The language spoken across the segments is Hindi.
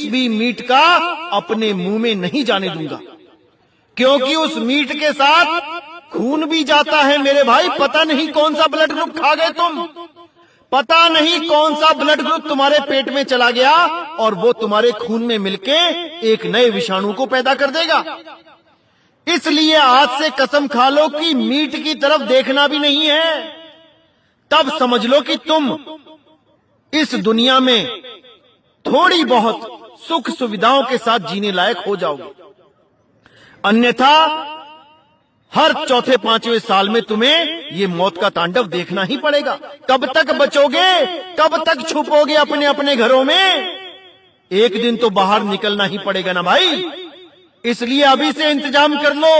भी मीट का अपने मुंह में नहीं जाने दूंगा, क्योंकि उस मीट के साथ खून भी जाता है मेरे भाई। पता नहीं कौन सा ब्लड ग्रुप खा गए तुम, पता नहीं कौन सा ब्लड ग्रुप तुम्हारे पेट में चला गया और वो तुम्हारे खून में मिलके एक नए विषाणु को पैदा कर देगा। इसलिए आज से कसम खा लो कि मीट की तरफ देखना भी नहीं है। तब समझ लो कि तुम इस दुनिया में थोड़ी बहुत सुख सुविधाओं के साथ जीने लायक हो जाओगे, अन्यथा हर चौथे पांचवें साल में तुम्हें ये मौत का तांडव देखना ही पड़ेगा। कब तक बचोगे, कब तक छुपोगे अपने अपने घरों में? एक दिन तो बाहर निकलना ही पड़ेगा ना भाई। इसलिए अभी से इंतजाम कर लो।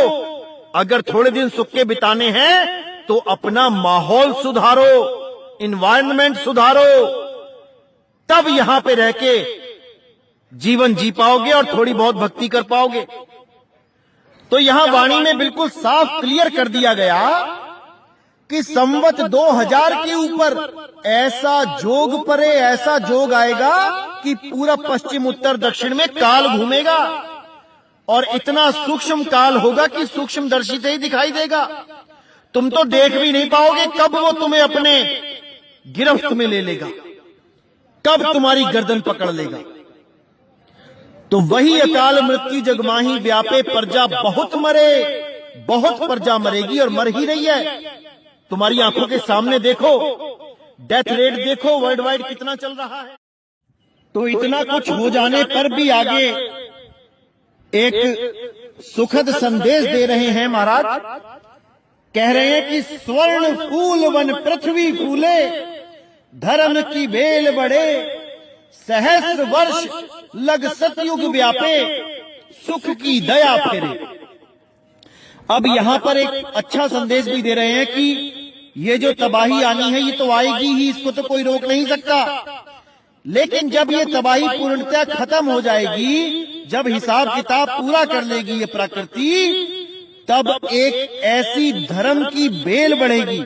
अगर थोड़े दिन सुख के बिताने हैं तो अपना माहौल सुधारो, एनवायरनमेंट सुधारो, तब यहां पे रह के जीवन जी पाओगे और थोड़ी बहुत भक्ति कर पाओगे। तो यहां वाणी में बिल्कुल साफ क्लियर कर दिया गया कि संवत 2000 के ऊपर ऐसा जोग परे, ऐसा जोग आएगा कि पूरा पश्चिम उत्तर दक्षिण में काल घूमेगा और इतना सूक्ष्म काल होगा कि सूक्ष्मदर्शी से ही दिखाई देगा। तुम तो देख भी नहीं पाओगे कब वो तुम्हें अपने गिरफ्त में ले लेगा, कब तुम्हारी गर्दन पकड़ लेगा। तो वही अकाल मृत्यु जगमाही व्यापे, प्रजा बहुत मरे, बहुत प्रजा मरेगी और मर ही रही है। तुम्हारी आंखों के सामने देखो, डेथ रेट देखो वर्ल्ड वाइड कितना चल रहा है। तो इतना कुछ हो जाने पर भी आगे एक सुखद संदेश दे रहे हैं महाराज। कह रहे हैं कि स्वर्ण फूल वन पृथ्वी फूले, धर्म की बेल बढ़े, सहस्र वर्ष लग सतयुग व्यापे, सुख की दया फिरे। अब यहां पर एक अच्छा संदेश भी दे रहे हैं कि ये जो तबाही आनी है ये तो आएगी ही, इसको तो कोई रोक नहीं सकता। लेकिन जब ये तबाही पूर्णतः खत्म हो जाएगी, जब हिसाब किताब पूरा कर लेगी ये प्रकृति, तब एक ऐसी धर्म की बेल बढ़ेगी।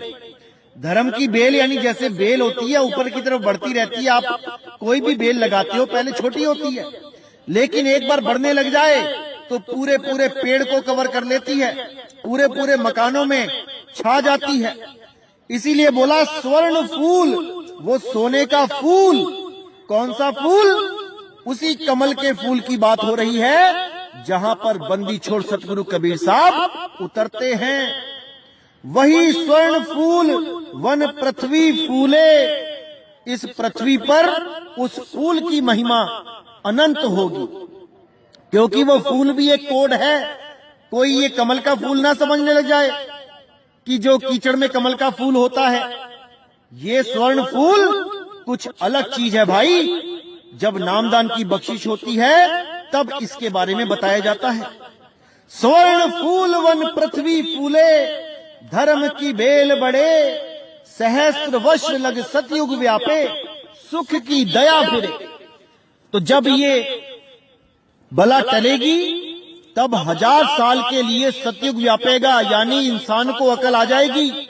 धर्म की बेल यानी जैसे बेल होती है ऊपर की तरफ बढ़ती रहती है। आप कोई भी बेल लगाते हो पहले छोटी होती है, लेकिन एक बार बढ़ने लग जाए तो पूरे पूरे पेड़ को कवर कर लेती है, पूरे पूरे मकानों में छा जाती है। इसीलिए बोला स्वर्ण फूल, वो सोने का फूल। कौन सा फूल? उसी कमल के फूल की बात हो रही है जहां पर बंदी छोड़ सतगुरु कबीर साहब उतरते हैं। वही स्वर्ण फूल वन पृथ्वी फूले, इस पृथ्वी पर उस फूल की महिमा अनंत होगी, क्योंकि वो फूल भी एक कोड है। कोई ये कमल का फूल ना समझने लग जाए कि जो कीचड़ में कमल का फूल होता है। ये स्वर्ण फूल कुछ अलग चीज है भाई। जब नामदान की बख्शिश होती है तब इसके बारे में बताया जाता है। स्वर्ण फूल वन पृथ्वी फूले, धर्म की बेल बढ़े, सहस्र वर्ष लग सतयुग व्यापे, सुख की दया फिरे। तो जब ये बला टलेगी तब 1000 साल के लिए सतयुग व्यापेगा, यानी इंसान को अकल आ जाएगी।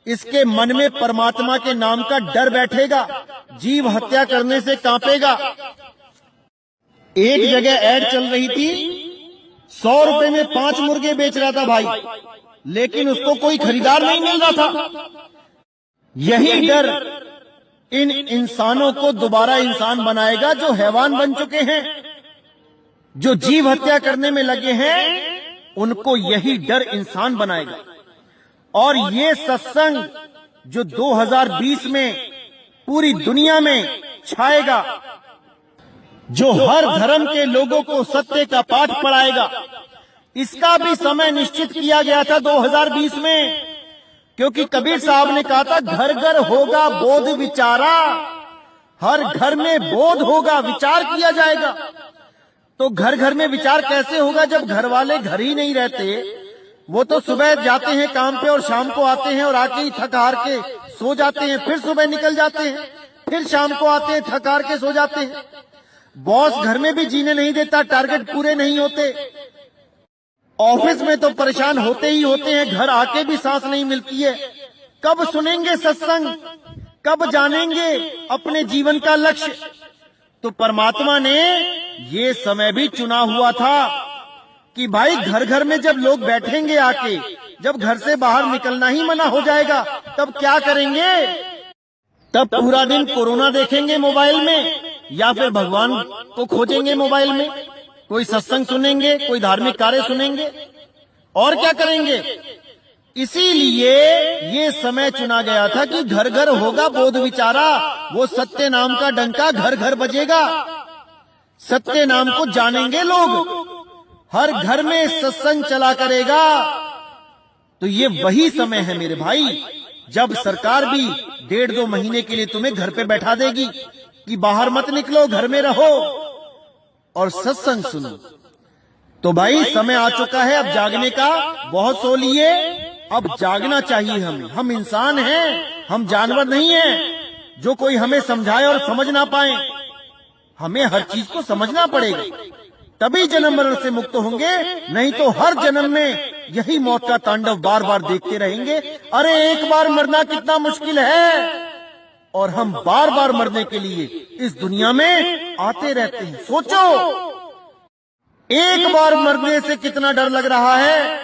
इसके मन में परमात्मा के नाम का डर बैठेगा, जीव हत्या करने से कांपेगा। एक जगह ऐड चल रही थी, 100 रुपए में 5 मुर्गे बेच रहा था भाई, लेकिन उसको कोई खरीदार नहीं मिल रहा था। यही डर इन इंसानों को दोबारा इंसान बनाएगा जो हैवान बन चुके हैं, जो जीव हत्या करने में लगे हैं, उनको यही डर इंसान बनाएगा। और ये सत्संग जो 2020 में पूरी दुनिया में छाएगा, जो हर धर्म के लोगों को सत्य का पाठ पढ़ाएगा, इसका भी समय निश्चित किया गया था 2020 में, क्योंकि कबीर साहब ने कहा था घर घर होगा बोध विचारा। हर घर में बोध होगा, विचार किया जाएगा। तो घर घर में विचार कैसे होगा जब घर वाले घर ही नहीं रहते? वो तो सुबह जाते हैं काम पे और शाम को आते हैं और आके ही थक हार के सो जाते हैं, फिर सुबह निकल जाते हैं, फिर शाम को आते हैं थक हार के सो जाते हैं। बॉस घर में भी जीने नहीं देता, टारगेट पूरे नहीं होते, ऑफिस में तो परेशान होते ही होते हैं, घर आके भी सांस नहीं मिलती है। कब सुनेंगे सत्संग, कब जानेंगे अपने जीवन का लक्ष्य? तो परमात्मा ने ये समय भी चुना हुआ था कि भाई घर घर में जब लोग बैठेंगे आके, जब घर से बाहर निकलना ही मना हो जाएगा, तब क्या करेंगे? तब पूरा दिन कोरोना देखेंगे मोबाइल में, या फिर भगवान को खोजेंगे मोबाइल में, कोई सत्संग सुनेंगे, कोई धार्मिक कार्य सुनेंगे, और क्या करेंगे? इसीलिए ये समय चुना गया था कि घर घर होगा बोध विचारा, वो सत्य नाम का डंका घर घर बजेगा, सत्य नाम को जानेंगे लोग, हर घर में सत्संग चला करेगा। तो ये वही समय है मेरे भाई, जब सरकार भी 1.5-2 महीने के लिए तुम्हें घर पे बैठा देगी कि बाहर मत निकलो, घर में रहो और सत्संग सुनो। तो भाई समय आ चुका है अब जागने का। बहुत सो लिए, अब जागना चाहिए हमें। हम इंसान हैं, हम जानवर नहीं हैं जो कोई हमें समझाए और समझ ना पाए। हमें हर चीज को समझना पड़ेगा, तभी जन्म मरण से मुक्त होंगे, नहीं तो हर जन्म में यही मौत का तांडव बार बार देखते रहेंगे। अरे एक बार मरना कितना मुश्किल है, और हम बार बार मरने के लिए इस दुनिया में आते रहते हैं। सोचो, एक बार मरने से कितना डर लग रहा है,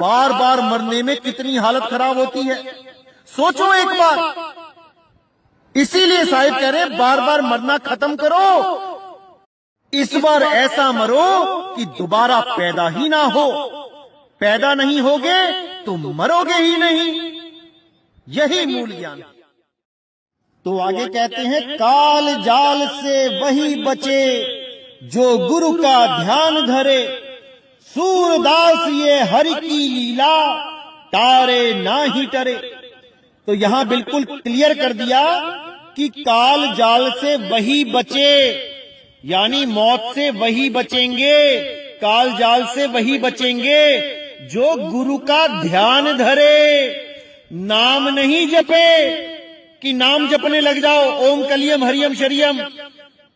बार बार मरने में कितनी हालत खराब होती है। सोचो एक बार। इसीलिए साहिब कह रहे बार बार मरना खत्म करो, इस बार ऐसा मरो कि दोबारा पैदा ही ना हो। पैदा नहीं होगे तो मरोगे ही नहीं, यही मूल ज्ञान। तो आगे कहते हैं, काल जाल से वही बचे जो गुरु का ध्यान धरे, सूरदास ये हरि की लीला तारे ना ही टरे। तो यहां बिल्कुल क्लियर कर दिया कि काल जाल से वही बचे, यानी मौत से वही बचेंगे, काल जाल से वही बचेंगे जो गुरु का ध्यान धरे। नाम नहीं जपे कि नाम जपने लग जाओ, ओम कलियम हरियम शरियम,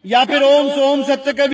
या फिर ओम सोम सत्य कवि।